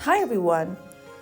Hi everyone,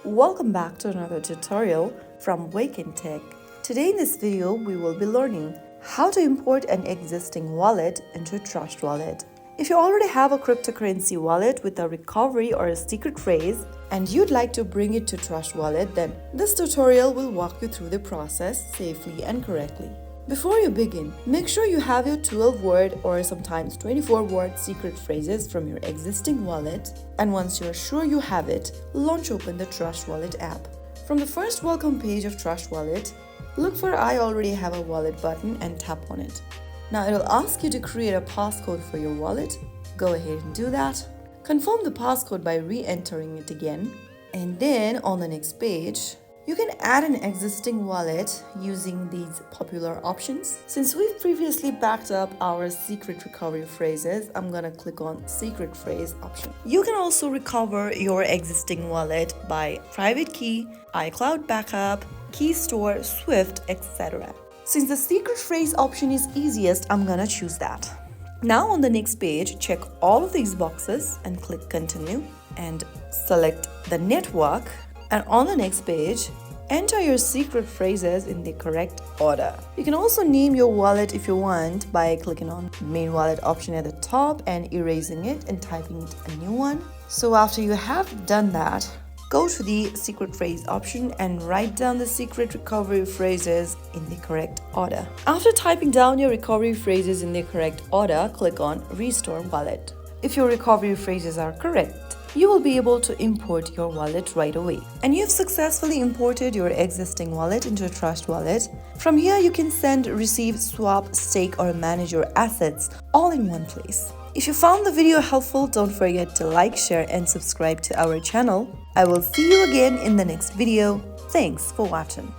welcome back to another tutorial from Wake&Tech. Today in this video, we will be learning how to import an existing wallet into a Trust wallet. If you already have a cryptocurrency wallet with a recovery or a secret phrase and you'd like to bring it to Trust wallet, then this tutorial will walk you through the process safely and correctly. Before you begin, make sure you have your 12-word or sometimes 24-word secret phrases from your existing wallet, and once you're sure you have it, launch open the Trust Wallet app. From the first welcome page of Trust Wallet, look for I already have a wallet button and tap on it. Now it will ask you to create a passcode for your wallet. Go ahead and do that. Confirm the passcode by re-entering it again. And then on the next page, you can add an existing wallet using these popular options. Since we've previously backed up our secret recovery phrases, I'm gonna click on secret phrase option. You can also recover your existing wallet by private key, iCloud backup, key store, Swift, etc. Since the secret phrase option is easiest, I'm gonna choose that. Now on the next page, check all of these boxes and click continue and select the network. And on the next page, enter your secret phrases in the correct order. You can also name your wallet if you want by clicking on main wallet option at the top and erasing it and typing a new one. So after you have done that, go to the secret phrase option and write down the secret recovery phrases in the correct order. After typing down your recovery phrases in the correct order, click on Restore Wallet. If your recovery phrases are correct, you will be able to import your wallet right away. And you've successfully imported your existing wallet into a Trust wallet. From here, you can send, receive, swap, stake, or manage your assets all in one place. If you found the video helpful, don't forget to like, share, and subscribe to our channel. I will see you again in the next video. Thanks for watching.